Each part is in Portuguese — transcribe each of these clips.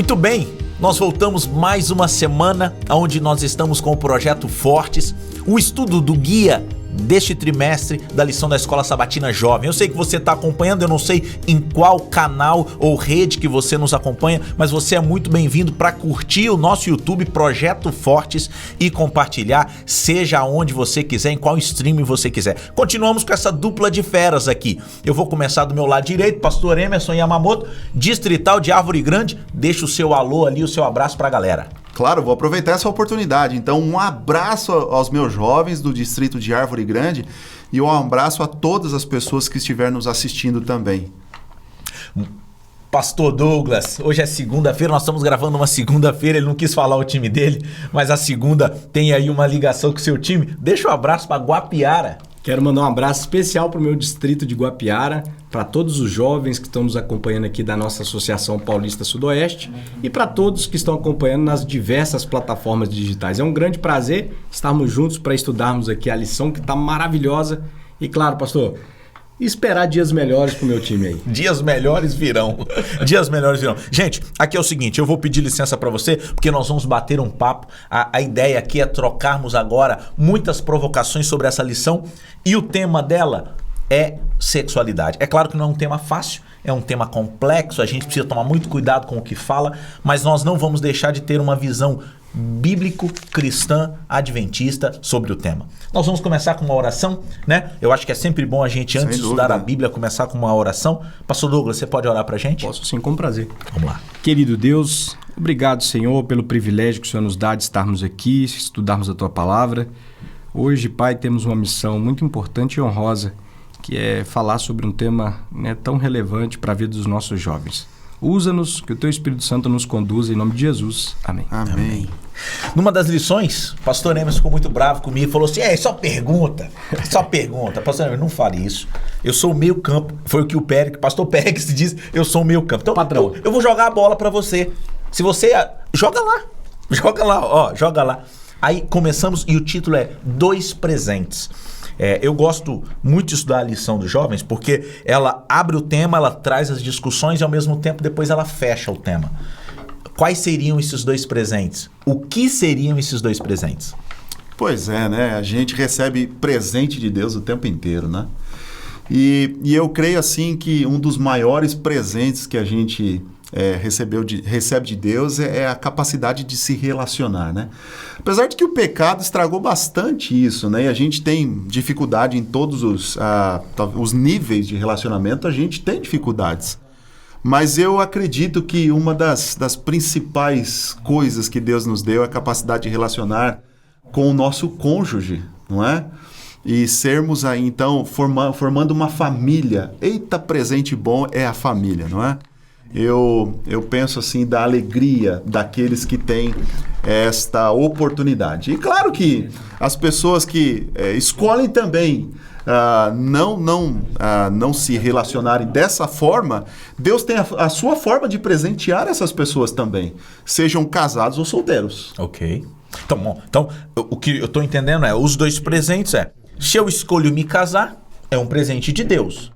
Muito bem, nós voltamos mais uma semana onde nós estamos com o Projeto Fortes, um estudo do guia deste trimestre da lição da Escola Sabatina Jovem. Eu sei que você está acompanhando, eu não sei em qual canal ou rede que você nos acompanha, mas você é muito bem-vindo para curtir o nosso YouTube Projeto Fortes e compartilhar, seja onde você quiser, em qual streaming você quiser. Continuamos com essa dupla de feras aqui. Eu vou começar do meu lado direito, Pastor Emerson Yamamoto, distrital de Árvore Grande. Deixa o seu alô ali, o seu abraço para a galera. Claro, vou aproveitar essa oportunidade. Então, um abraço aos meus jovens do distrito de Árvore Grande e um abraço a todas as pessoas que estiverem nos assistindo também. Pastor Douglas, hoje é segunda-feira, nós estamos gravando uma segunda-feira, ele não quis falar o time dele, mas a segunda tem aí uma ligação com o seu time. Deixa um abraço para Guapiara. Quero mandar um abraço especial para o meu distrito de Guapiara, para todos os jovens que estão nos acompanhando aqui da nossa Associação Paulista Sudoeste e para todos que estão acompanhando nas diversas plataformas digitais. É um grande prazer estarmos juntos para estudarmos aqui a lição que está maravilhosa. E claro, pastor, esperar dias melhores pro meu time aí. Dias melhores virão. Dias melhores virão. Gente, aqui é o seguinte, eu vou pedir licença para você, porque nós vamos bater um papo. A ideia aqui é trocarmos agora muitas provocações sobre essa lição e o tema dela é sexualidade. É claro que não é um tema fácil, é um tema complexo, a gente precisa tomar muito cuidado com o que fala, mas nós não vamos deixar de ter uma visão bíblico-cristã adventista sobre o tema. Nós vamos começar com uma oração, né? Eu acho que é sempre bom a gente, antes de estudar a Bíblia, começar com uma oração. Pastor Douglas, você pode orar pra gente? Posso sim, com prazer. Vamos lá. Querido Deus, obrigado, Senhor, pelo privilégio que o Senhor nos dá de estarmos aqui, estudarmos a Tua Palavra. Hoje, Pai, temos uma missão muito importante e honrosa, que é falar sobre um tema, né, tão relevante para a vida dos nossos jovens. Usa-nos, que o Teu Espírito Santo nos conduza, em nome de Jesus. Amém. Amém. Numa das lições, o pastor Emerson ficou muito bravo comigo e falou assim, só pergunta. Pastor Emerson, não fale isso. Eu sou o meio campo. Foi o que o pastor Pérez disse, eu sou o meio campo. Então, padrão, eu vou jogar a bola para você. Se você... Joga lá. Aí começamos e o título é Dois Presentes. Eu gosto muito de estudar a lição dos jovens porque ela abre o tema, ela traz as discussões e ao mesmo tempo depois ela fecha o tema. Quais seriam esses dois presentes? O que seriam esses dois presentes? Pois é, né? A gente recebe presente de Deus o tempo inteiro, né? E eu creio assim que um dos maiores presentes que a gente recebe de Deus é a capacidade de se relacionar, né? Apesar de que o pecado estragou bastante isso, né? E a gente tem dificuldade em todos os níveis de relacionamento, a gente tem dificuldades. Mas eu acredito que uma das principais coisas que Deus nos deu é a capacidade de relacionar com o nosso cônjuge, não é? E sermos aí, então, formando uma família. Eita, presente bom é a família, não é? Eu penso assim da alegria daqueles que têm esta oportunidade. E claro que as pessoas que escolhem também não se relacionarem dessa forma, Deus tem a sua forma de presentear essas pessoas também, sejam casados ou solteiros. Ok. Então, o que eu estou entendendo os dois presentes se eu escolho me casar, é um presente de Deus.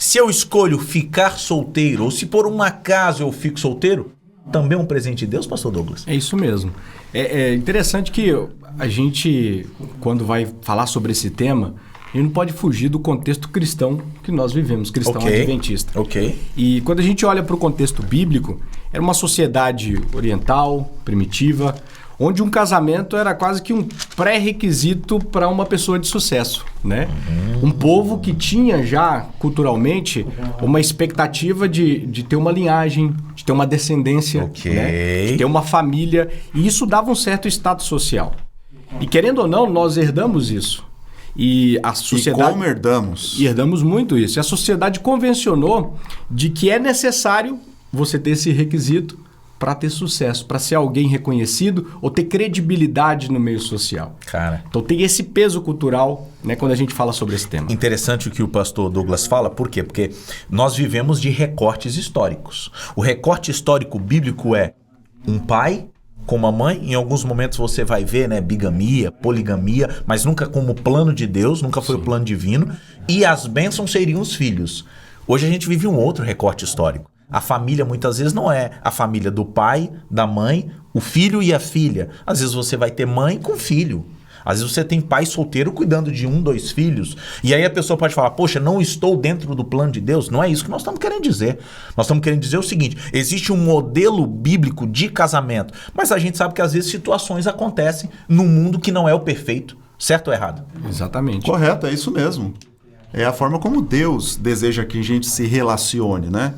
Se eu escolho ficar solteiro, ou se por um acaso eu fico solteiro, também é um presente de Deus, pastor Douglas? É isso mesmo. É interessante que a gente, quando vai falar sobre esse tema, a gente não pode fugir do contexto cristão que nós vivemos, cristão adventista. Ok. E quando a gente olha para o contexto bíblico, era uma sociedade oriental, primitiva, onde um casamento era quase que um pré-requisito para uma pessoa de sucesso, né? Um povo que tinha já, culturalmente, uma expectativa de ter uma linhagem, de ter uma descendência, né? De ter uma família, e isso dava um certo status social. E querendo ou não, nós herdamos isso. E a sociedade... E como herdamos? E herdamos muito isso. E a sociedade convencionou de que é necessário você ter esse requisito para ter sucesso, para ser alguém reconhecido ou ter credibilidade no meio social. Cara. Então tem esse peso cultural, né, quando a gente fala sobre esse tema. Interessante o que o pastor Douglas fala, por quê? Porque nós vivemos de recortes históricos. O recorte histórico bíblico é um pai com uma mãe, em alguns momentos você vai ver, né, bigamia, poligamia, mas nunca como plano de Deus, nunca foi o plano divino, e as bênçãos seriam os filhos. Hoje a gente vive um outro recorte histórico. A família muitas vezes não é a família do pai, da mãe, o filho e a filha. Às vezes você vai ter mãe com filho. Às vezes você tem pai solteiro cuidando de 1, 2 filhos. E aí a pessoa pode falar, poxa, não estou dentro do plano de Deus. Não é isso que nós estamos querendo dizer. Nós estamos querendo dizer o seguinte, existe um modelo bíblico de casamento, mas a gente sabe que às vezes situações acontecem num mundo que não é o perfeito. Certo ou errado? Exatamente. Correto, é isso mesmo. É a forma como Deus deseja que a gente se relacione, né?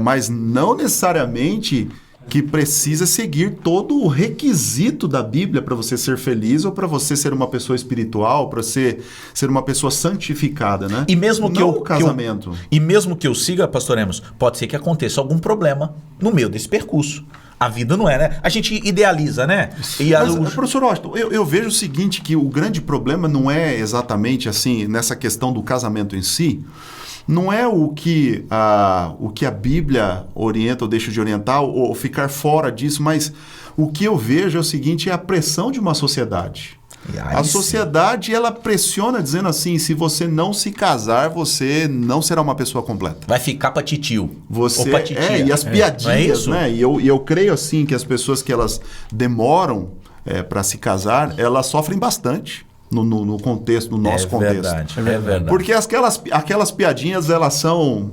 Mas não necessariamente que precisa seguir todo o requisito da Bíblia para você ser feliz ou para você ser uma pessoa espiritual, para ser uma pessoa santificada, né? E mesmo que o casamento. E mesmo que eu siga, pastor Emos, pode ser que aconteça algum problema no meio desse percurso. A vida não é, né? A gente idealiza, né? Mas, professor Washington, eu vejo o seguinte, que o grande problema não é exatamente assim, nessa questão do casamento em si, não é o que a Bíblia orienta ou deixa de orientar ou ficar fora disso, mas o que eu vejo é o seguinte, é a pressão de uma sociedade. A sociedade, ela pressiona dizendo assim, se você não se casar, você não será uma pessoa completa. Vai ficar pra titio. Você, ou pra titia. E as piadinhas, não é né? E eu creio assim que as pessoas que elas demoram para se casar, elas sofrem bastante. No contexto, no nosso contexto. É verdade. Porque aquelas piadinhas, elas são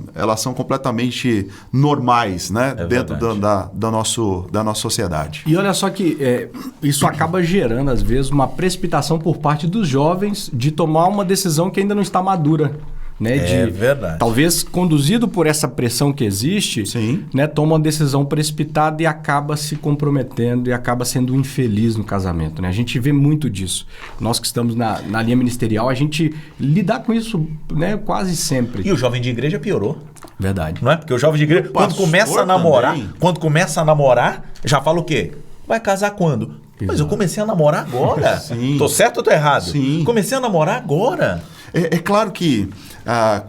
completamente normais, né? Dentro da nossa sociedade. E olha só que isso acaba gerando, às vezes, uma precipitação por parte dos jovens de tomar uma decisão que ainda não está madura. Né, verdade. Talvez conduzido por essa pressão que existe, né, toma uma decisão precipitada e acaba se comprometendo e acaba sendo infeliz no casamento. Né? A gente vê muito disso. Nós que estamos na linha ministerial, a gente lidar com isso, né, quase sempre. E o jovem de igreja piorou. Verdade. Não é? Porque o jovem de igreja, quando começa a namorar, já fala o quê? Vai casar quando? Mas eu comecei a namorar agora. Tô certo ou tô errado? Sim. Comecei a namorar agora. É claro que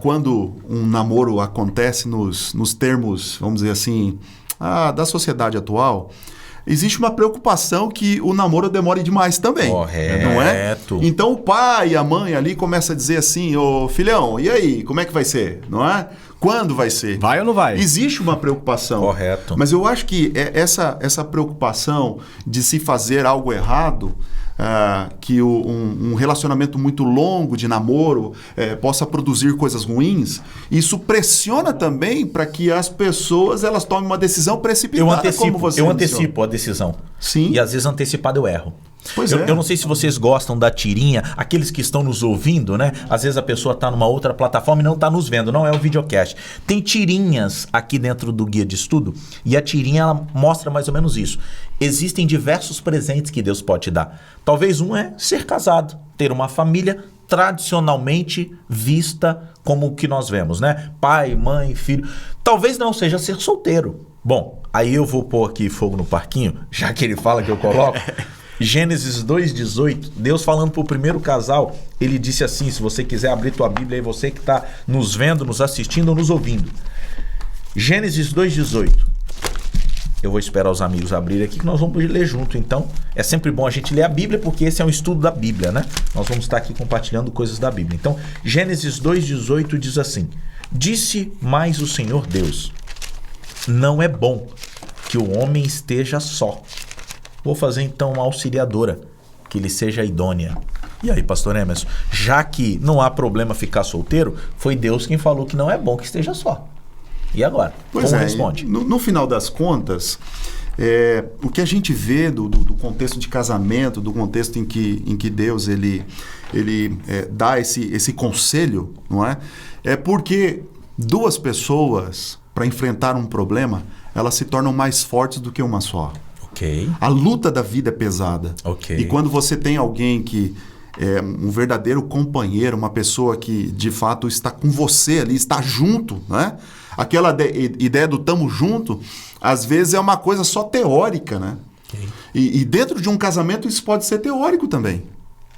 quando um namoro acontece nos termos, vamos dizer assim, da sociedade atual, existe uma preocupação que o namoro demore demais também. Correto. Não é? Então o pai e a mãe ali começam a dizer assim, ô filhão, e aí, como é que vai ser? Não é? Quando vai ser? Vai ou não vai? Existe uma preocupação. Correto. Mas eu acho que essa preocupação de se fazer algo errado, que um relacionamento muito longo de namoro possa produzir coisas ruins, isso pressiona também para que as pessoas elas tomem uma decisão precipitada. Eu antecipo a decisão. Sim. E às vezes antecipado eu erro. Pois eu não sei se vocês gostam da tirinha, aqueles que estão nos ouvindo, né? Às vezes a pessoa está numa outra plataforma e não está nos vendo, não é o videocast. Tem tirinhas aqui dentro do guia de estudo e a tirinha ela mostra mais ou menos isso. Existem diversos presentes que Deus pode te dar. Talvez um é ser casado, ter uma família tradicionalmente vista como o que nós vemos, né? Pai, mãe, filho. Talvez não seja ser solteiro. Bom, aí eu vou pôr aqui fogo no parquinho, já que ele fala que eu coloco. Gênesis 2,18, Deus falando para o primeiro casal, ele disse assim, se você quiser abrir tua Bíblia aí, você que está nos vendo, nos assistindo ou nos ouvindo. Gênesis 2,18. Eu vou esperar os amigos abrirem aqui que nós vamos ler junto, então. É sempre bom a gente ler a Bíblia porque esse é um estudo da Bíblia, né? Nós vamos estar aqui compartilhando coisas da Bíblia. Então, Gênesis 2,18 diz assim, disse mais o Senhor Deus, não é bom que o homem esteja só. Vou fazer então uma auxiliadora, que ele seja idônea. E aí, pastor Emerson, já que não há problema ficar solteiro, foi Deus quem falou que não é bom que esteja só. E agora? Como responde? No final das contas, o que a gente vê do contexto de casamento, do contexto em que Deus ele dá esse conselho, não é? É porque duas pessoas, para enfrentar um problema, elas se tornam mais fortes do que uma só. Okay. A luta da vida é pesada. Okay. E quando você tem alguém que é um verdadeiro companheiro, uma pessoa que de fato está com você ali, está junto, né? Aquela ideia do tamo junto, às vezes é uma coisa só teórica, né? Okay. E dentro de um casamento isso pode ser teórico também.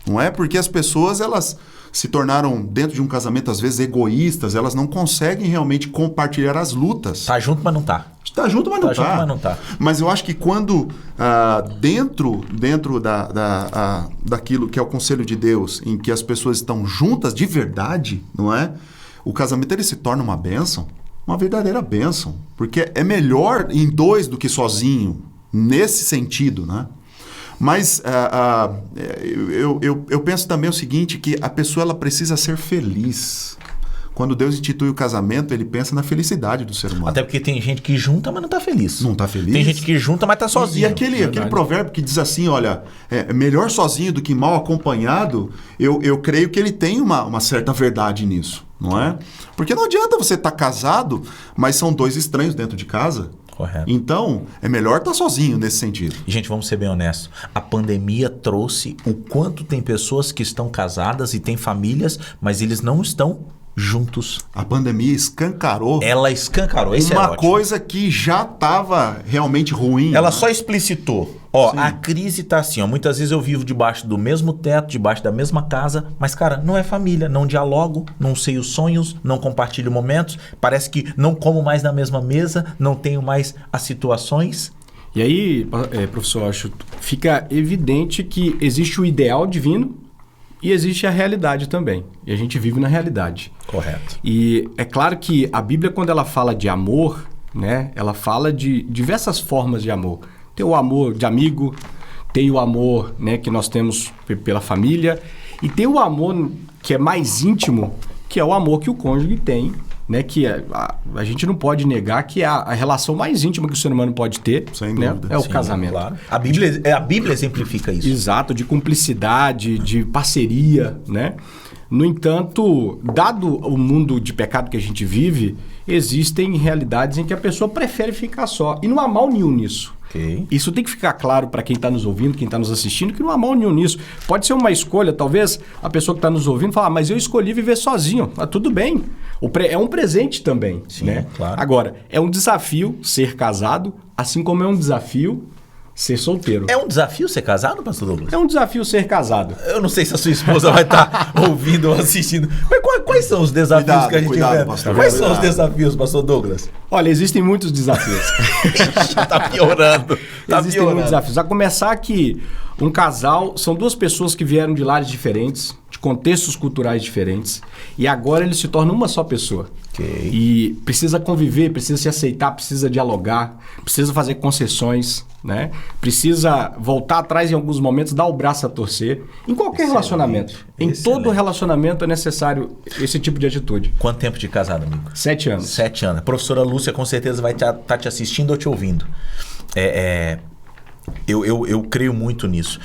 Não é? Porque as pessoas, elas se tornaram, dentro de um casamento, às vezes egoístas, elas não conseguem realmente compartilhar as lutas. Tá junto, mas não tá. Tá junto, mas não tá. Mas eu acho que quando dentro daquilo que é o conselho de Deus, em que as pessoas estão juntas de verdade, não é? O casamento ele se torna uma bênção. uma verdadeira bênção. Porque é melhor em dois do que sozinho, nesse sentido, né? Mas eu penso também o seguinte, que a pessoa ela precisa ser feliz. Quando Deus institui o casamento, ele pensa na felicidade do ser humano. Até porque tem gente que junta, mas não tá feliz. Não tá feliz. Tem gente que junta, mas tá sozinho. E aquele provérbio que diz assim, olha, melhor sozinho do que mal acompanhado, eu creio que ele tem uma certa verdade nisso, não é? Porque não adianta você estar casado, mas são dois estranhos dentro de casa. Correto. Então, é melhor estar sozinho nesse sentido. E, gente, vamos ser bem honestos. A pandemia trouxe o quanto tem pessoas que estão casadas e têm famílias, mas eles não estão juntos. A pandemia escancarou. Ela escancarou. Esse uma é ótimo. coisa que já estava realmente ruim. Ela né? só explicitou. Ó, Sim. a crise tá assim, ó. Muitas vezes eu vivo debaixo do mesmo teto, debaixo da mesma casa, mas, cara, não é família, não dialogo, não sei os sonhos, não compartilho momentos, parece que não como mais na mesma mesa, não tenho mais as situações. E aí, professor, acho fica evidente que existe o ideal divino e existe a realidade também. E a gente vive na realidade. Correto. E é claro que a Bíblia, quando ela fala de amor, né, ela fala de diversas formas de amor. Tem o amor de amigo, tem o amor, né, que nós temos pela família, e tem o amor que é mais íntimo, que é o amor que o cônjuge tem, né, que a gente não pode negar que é a relação mais íntima que o ser humano pode ter, sem né, dúvida. é o Sim, casamento. Claro. A Bíblia exemplifica isso. Exato, de cumplicidade, de parceria, né? No entanto, dado o mundo de pecado que a gente vive, existem realidades em que a pessoa prefere ficar só. E não há mal nenhum nisso. Ok. Isso tem que ficar claro para quem está nos ouvindo, quem está nos assistindo, que não há mal nenhum nisso. Pode ser uma escolha, talvez a pessoa que está nos ouvindo fala, mas eu escolhi viver sozinho. Ah, tudo bem. É um presente também. Sim, né? claro. Agora, é um desafio ser casado, assim como é um desafio ser solteiro. É um desafio ser casado, pastor Douglas? É um desafio ser casado. Eu não sei se a sua esposa vai estar ouvindo ou assistindo. Mas quais são os desafios que a gente cuidado, vê? pastor, Quais são os cuidado. desafios, pastor Douglas? Olha, existem muitos desafios. Já tá piorando. Existem muitos desafios. A começar que um casal são duas pessoas que vieram de lares diferentes, de contextos culturais diferentes, e agora eles se tornam uma só pessoa. Ok. E precisa conviver, precisa se aceitar, precisa dialogar, precisa fazer concessões, né? Precisa voltar atrás em alguns momentos, dar o braço a torcer. Em qualquer relacionamento. Em todo relacionamento é necessário esse tipo de atitude. Quanto tempo de casado, amigo? 7 anos. 7 anos. A professora Lúcia com certeza vai estar te assistindo ou te ouvindo. Eu creio muito nisso.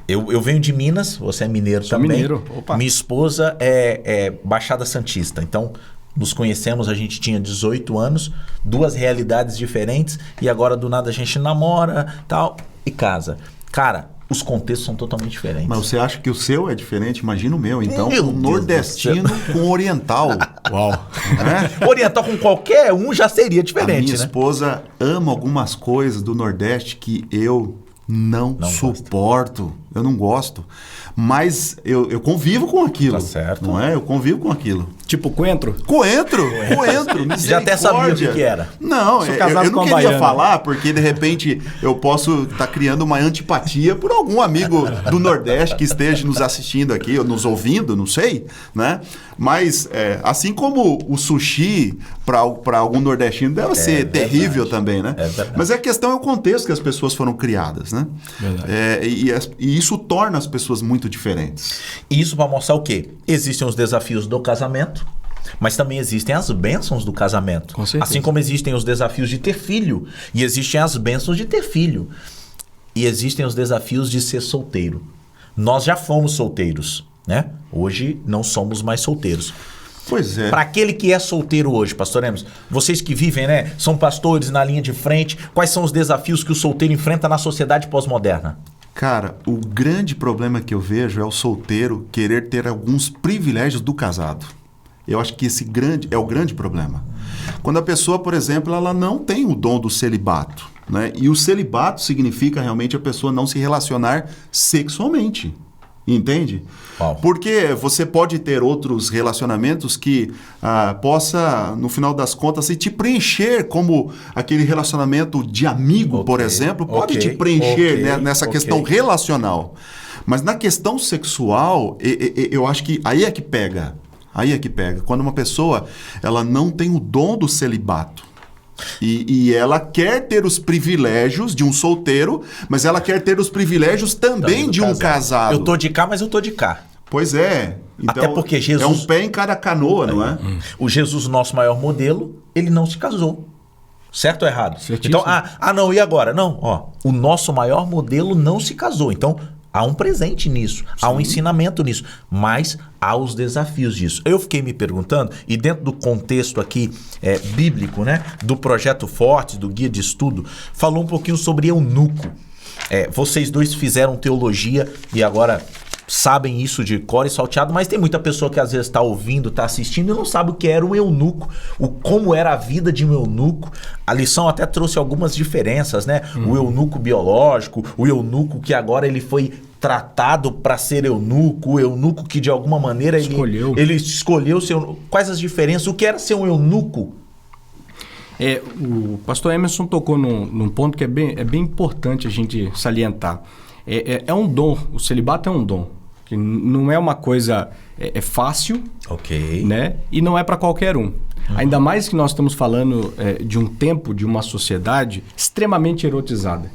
Eu venho de Minas, você é mineiro Sou também. mineiro, opa. Minha esposa é Baixada Santista. Então, nos conhecemos, a gente tinha 18 anos, duas realidades diferentes, e agora do nada a gente namora, tal, e casa. Cara, os contextos são totalmente diferentes. Mas você acha que o seu é diferente? Imagina o meu. Então, Meu um Deus nordestino com oriental. Uau. Né? Oriental com qualquer um já seria A diferente, minha né? esposa ama algumas coisas do Nordeste que eu não suporto. Eu não gosto. Mas eu convivo com aquilo. Tá certo. Não é? Eu convivo com aquilo. Tipo coentro? Coentro, Já até sabia o que era. Não, Sou eu casado não com uma queria baiana. falar porque de repente eu posso estar criando uma antipatia por algum amigo do Nordeste que esteja nos assistindo aqui ou nos ouvindo, não sei, né? Mas assim como o sushi para algum nordestino deve ser verdade. terrível também, né? É verdade. Mas a questão é o contexto que as pessoas foram criadas, né? Verdade. E isso torna as pessoas muito diferentes. E isso para mostrar o quê? Existem os desafios do casamento, mas também existem as bênçãos do casamento. Com certeza. Assim como existem os desafios de ter filho, e existem as bênçãos de ter filho. E existem os desafios de ser solteiro. Nós já fomos solteiros, né? Hoje não somos mais solteiros. Pois é. Para aquele que é solteiro hoje, pastor Hermes, vocês que vivem, né, são pastores na linha de frente, quais são os desafios que o solteiro enfrenta na sociedade pós-moderna? Cara, o grande problema que eu vejo é o solteiro querer ter alguns privilégios do casado. Eu acho que esse é o grande problema. Quando a pessoa, por exemplo, ela não tem o dom do celibato, né? E o celibato significa realmente a pessoa não se relacionar sexualmente. Entende? Uau. Porque você pode ter outros relacionamentos que possa, no final das contas, se te preencher, como aquele relacionamento de amigo, por exemplo, pode te preencher né, nessa questão relacional. Mas na questão sexual, eu acho que aí é que pega. Aí é que pega. Quando uma pessoa ela não tem o dom do celibato e ela quer ter os privilégios de um solteiro, mas ela quer ter os privilégios também de um casado. Eu tô de cá, mas eu tô de cá. Pois é. Então, até porque Jesus... é um pé em cada canoa, não é? O Jesus, nosso maior modelo, ele não se casou. Certo ou errado? Certíssimo. Então, não, e agora? Não, o nosso maior modelo não se casou. Então, há um presente nisso, há um ensinamento nisso, mas há os desafios disso. Eu fiquei me perguntando, e dentro do contexto aqui bíblico, né, do Projeto Fortes, do Guia de Estudo, falou um pouquinho sobre eunuco. Vocês dois fizeram teologia e agora sabem isso de cor e salteado, mas tem muita pessoa que às vezes está ouvindo, está assistindo e não sabe o que era um eunuco, como era a vida de um eunuco. A lição até trouxe algumas diferenças, né? O eunuco biológico, o eunuco que agora ele foi tratado para ser eunuco, o eunuco que de alguma maneira ele escolheu ser eunuco. Quais as diferenças? O que era ser um eunuco? O pastor Emerson tocou num ponto que é bem importante a gente salientar. É um dom, o celibato é um dom. Que não é uma coisa fácil, né? E não é para qualquer um. Ainda mais que nós estamos falando de um tempo, de uma sociedade extremamente erotizada.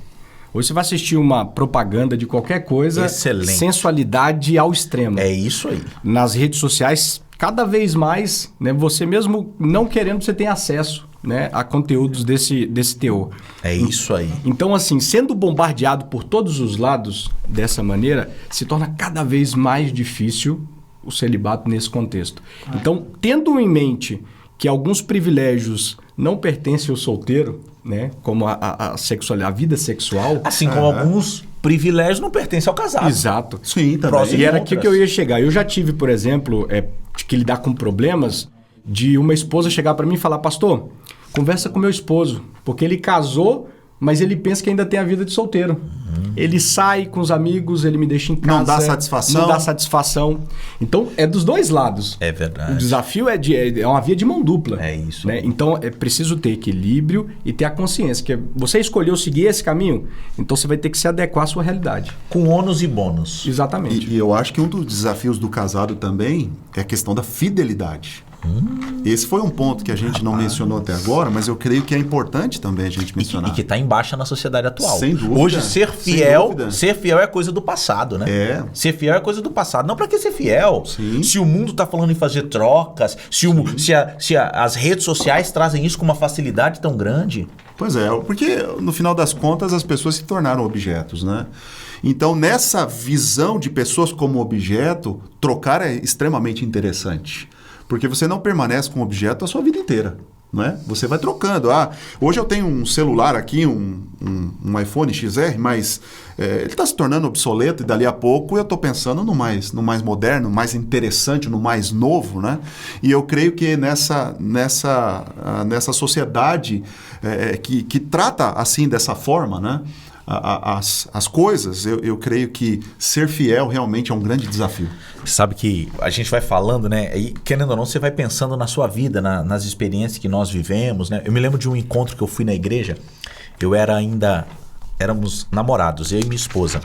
Hoje você vai assistir uma propaganda de qualquer coisa, excelente, sensualidade ao extremo. É isso aí. Nas redes sociais, cada vez mais, né, você mesmo não querendo, você tem acesso, né, a conteúdos desse teor. É isso aí. Então, assim, sendo bombardeado por todos os lados dessa maneira, se torna cada vez mais difícil o celibato nesse contexto. Então, tendo em mente que alguns privilégios não pertencem ao solteiro, né, como a vida sexual... Assim como alguns privilégios não pertencem ao casado. Exato. Sim, também. E era aqui que eu ia chegar. Eu já tive, por exemplo, que lidar com problemas de uma esposa chegar para mim e falar: pastor, conversa com meu esposo, porque ele casou, mas ele pensa que ainda tem a vida de solteiro. Ele sai com os amigos, ele me deixa em casa. Não dá satisfação. Não dá satisfação. Então, é dos dois lados. É verdade. O desafio é uma via de mão dupla. É isso. Né? Então, é preciso ter equilíbrio e ter a consciência que você escolheu seguir esse caminho, então você vai ter que se adequar à sua realidade. Com ônus e bônus. Exatamente. E eu acho que um dos desafios do casado também é a questão da fidelidade. Esse foi um ponto que a gente não mencionou até agora, mas eu creio que é importante também a gente mencionar. E que está em baixa na sociedade atual. Sem dúvida. Hoje, ser fiel é coisa do passado, né? Ser fiel é coisa do passado. Não, para que ser fiel? Sim. Se o mundo está falando em fazer trocas, se as redes sociais trazem isso com uma facilidade tão grande. Pois é, porque no final das contas as pessoas se tornaram objetos, né? Então, nessa visão de pessoas como objeto, trocar é extremamente interessante. Porque você não permanece com o objeto a sua vida inteira, né? Você vai trocando. Hoje eu tenho um celular aqui, um iPhone XR, mas ele está se tornando obsoleto e dali a pouco eu estou pensando no mais moderno, no mais interessante, no mais novo, né? E eu creio que nessa sociedade que trata assim dessa forma, né? As coisas, eu creio que ser fiel realmente é um grande desafio. Sabe que a gente vai falando, né? E querendo ou não, você vai pensando na sua vida, nas experiências que nós vivemos, né? Eu me lembro de um encontro que eu fui na igreja. Éramos namorados, eu e minha esposa.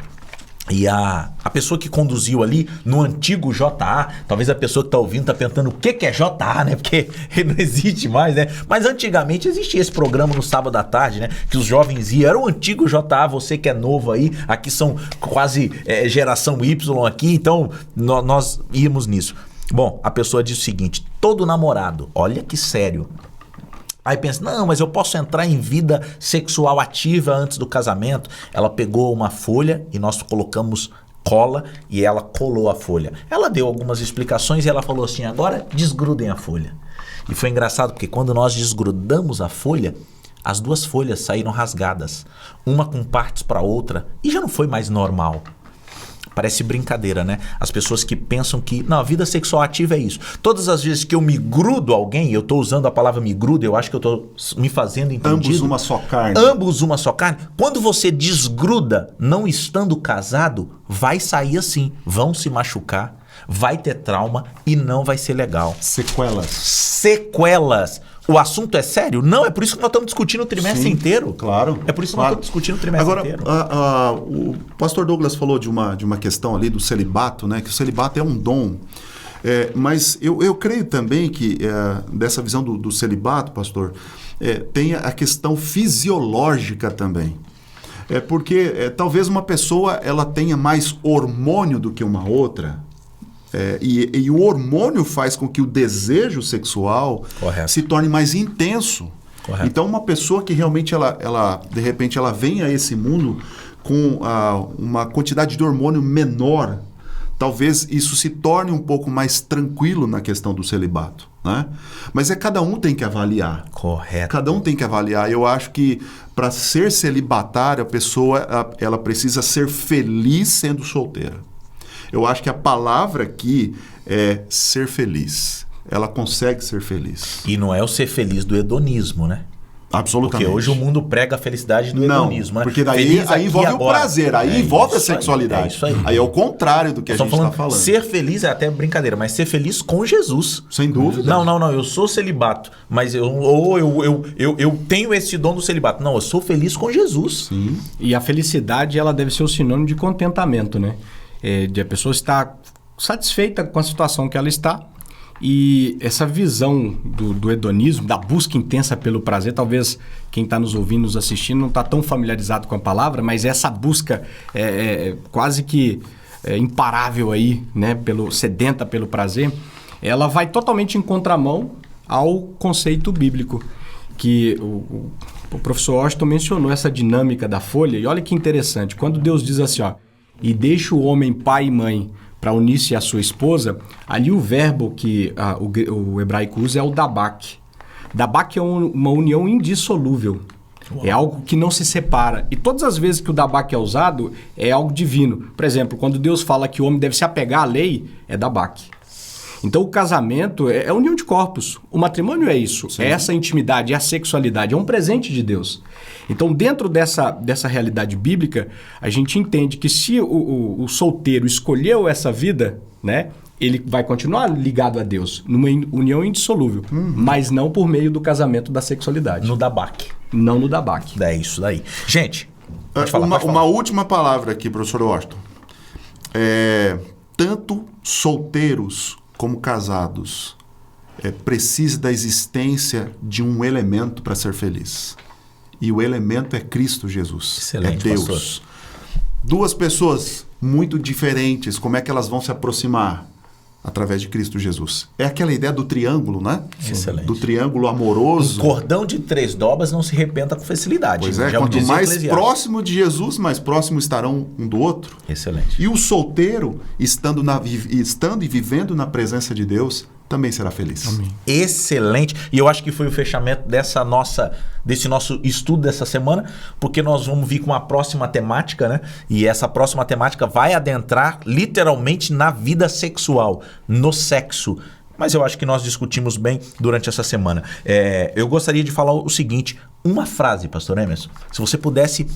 E a pessoa que conduziu ali no antigo JA, talvez a pessoa que está ouvindo está perguntando o que é JA, né? Porque não existe mais, né? Mas antigamente existia esse programa no sábado à tarde, né? Que os jovens iam. Era o antigo JA, você que é novo aí. Aqui são quase geração Y aqui, então nós íamos nisso. Bom, a pessoa diz o seguinte: todo namorado, olha que sério. Aí pensa, não, mas eu posso entrar em vida sexual ativa antes do casamento. Ela pegou uma folha e nós colocamos cola e ela colou a folha. Ela deu algumas explicações e ela falou assim: agora desgrudem a folha. E foi engraçado porque quando nós desgrudamos a folha, as duas folhas saíram rasgadas, uma com partes para outra, e já não foi mais normal. Parece brincadeira, né? As pessoas que pensam que não, a vida sexual ativa é isso. Todas as vezes que eu me grudo a alguém, eu estou usando a palavra me grudo, eu acho que eu estou me fazendo entendido. Ambos uma só carne. Ambos uma só carne. Quando você desgruda, não estando casado, vai sair assim. Vão se machucar, vai ter trauma e não vai ser legal. Sequelas. O assunto é sério? Não, é por isso que nós estamos discutindo o trimestre inteiro. Claro. É por isso que nós estamos discutindo o trimestre inteiro. Agora, o pastor Douglas falou de uma questão ali do celibato, né? Que o celibato é um dom. Mas eu creio também que dessa visão do celibato, pastor, tem a questão fisiológica também. Porque talvez uma pessoa ela tenha mais hormônio do que uma outra. E o hormônio faz com que o desejo sexual se torne mais intenso. Correto. Então, uma pessoa que realmente, de repente, ela vem a esse mundo com uma quantidade de hormônio menor, talvez isso se torne um pouco mais tranquilo na questão do celibato, né? Mas cada um tem que avaliar. Correto. Cada um tem que avaliar. Eu acho que para ser celibatário, a pessoa ela precisa ser feliz sendo solteira. Eu acho que a palavra aqui é ser feliz. Ela consegue ser feliz. E não é o ser feliz do hedonismo, né? Absolutamente. Porque hoje o mundo prega a felicidade do hedonismo. Porque daí envolve o prazer, aí envolve a sexualidade. Isso aí. Aí é o contrário do que a gente está falando. Ser feliz é até brincadeira, mas ser feliz com Jesus. Sem dúvida. Não, eu sou celibato, mas eu tenho esse dom do celibato. Não, eu sou feliz com Jesus. Sim. E a felicidade, ela deve ser o sinônimo de contentamento, né? De a pessoa estar satisfeita com a situação que ela está. E essa visão do hedonismo, da busca intensa pelo prazer, talvez quem está nos ouvindo, nos assistindo, não está tão familiarizado com a palavra, mas essa busca quase que imparável aí, né, sedenta pelo prazer, ela vai totalmente em contramão ao conceito bíblico, que o professor Washington mencionou essa dinâmica da folha, e olha que interessante, quando Deus diz assim, e deixa o homem pai e mãe para unir-se à sua esposa, ali o verbo que o hebraico usa é o dabak. Dabak é uma união indissolúvel. Uau. É algo que não se separa. E todas as vezes que o dabak é usado, é algo divino. Por exemplo, quando Deus fala que o homem deve se apegar à lei, é dabak. Então o casamento é a união de corpos. O matrimônio é isso. Sim. É essa intimidade, é a sexualidade. É um presente de Deus. Então dentro dessa realidade bíblica, a gente entende que se o solteiro escolheu essa vida, né, ele vai continuar ligado a Deus, numa união indissolúvel, mas não por meio do casamento da sexualidade. No dabak. Não no dabak. É isso daí. Gente, pode falar. Uma última palavra aqui, professor Washington. Tanto solteiros como casados, precisa da existência de um elemento para ser feliz. E o elemento é Cristo Jesus. Excelente, é Deus. pastor. Duas pessoas muito diferentes, como é que elas vão se aproximar? Através de Cristo Jesus. É aquela ideia do triângulo, né? Excelente. Do triângulo amoroso. Um cordão de 3 dobras não se arrebenta com facilidade. Pois é, quanto mais próximo de Jesus, mais próximo estarão um do outro. Excelente. E o solteiro, estando e vivendo na presença de Deus, também será feliz. Amém. Excelente. E eu acho que foi o fechamento desse nosso estudo dessa semana, porque nós vamos vir com uma próxima temática, né? E essa próxima temática vai adentrar literalmente na vida sexual, no sexo. Mas eu acho que nós discutimos bem durante essa semana. Eu gostaria de falar o seguinte, uma frase, pastor Emerson, se você pudesse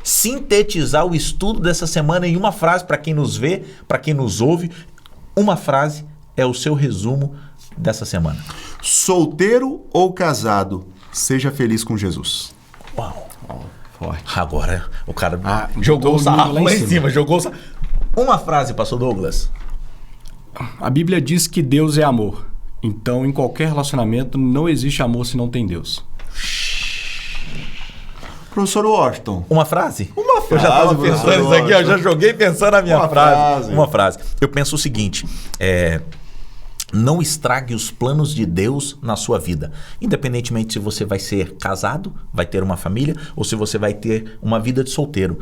sintetizar o estudo dessa semana em uma frase para quem nos vê, para quem nos ouve, uma frase é o seu resumo dessa semana. Solteiro ou casado, seja feliz com Jesus. Uau. Forte. Agora o cara jogou o sarrafo lá em cima. Uma frase, pastor Douglas. A Bíblia diz que Deus é amor. Então, em qualquer relacionamento, não existe amor se não tem Deus. Professor Washington. Uma frase? Uma frase. Eu já estava pensando nisso aqui, eu já joguei pensando na minha frase. Uma frase. Eu penso o seguinte, não estrague os planos de Deus na sua vida. Independentemente se você vai ser casado, vai ter uma família, ou se você vai ter uma vida de solteiro.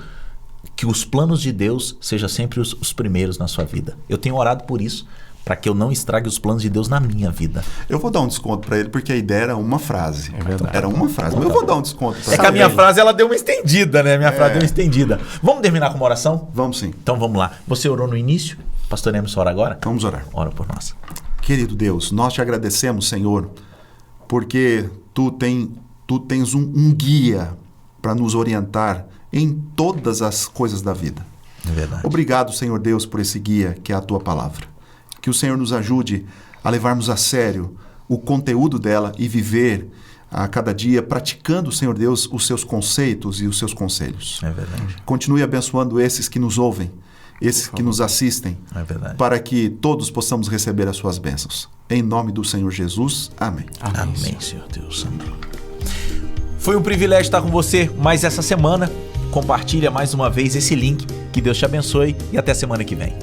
Que os planos de Deus sejam sempre os primeiros na sua vida. Eu tenho orado por isso, para que eu não estrague os planos de Deus na minha vida. Eu vou dar um desconto para ele, porque a ideia era uma frase. É verdade. Era uma frase, mas eu vou dar um desconto para ele. É que a minha frase, ela deu uma estendida, né? Minha frase deu uma estendida. Vamos terminar com uma oração? Vamos sim. Então vamos lá. Você orou no início? Pastor Emerson, ora agora? Vamos orar. Ora por nós. Querido Deus, nós te agradecemos, Senhor, porque Tu tens um guia para nos orientar em todas as coisas da vida. É verdade. Obrigado, Senhor Deus, por esse guia que é a Tua palavra. Que o Senhor nos ajude a levarmos a sério o conteúdo dela e viver a cada dia praticando, Senhor Deus, os Seus conceitos e os Seus conselhos. É verdade. Continue abençoando esses que nos ouvem esses que nos assistem, É verdade. para que todos possamos receber as suas bênçãos. Em nome do Senhor Jesus, amém. Amém, Senhor Deus. Foi um privilégio estar com você mais essa semana. Compartilha mais uma vez esse link. Que Deus te abençoe e até semana que vem.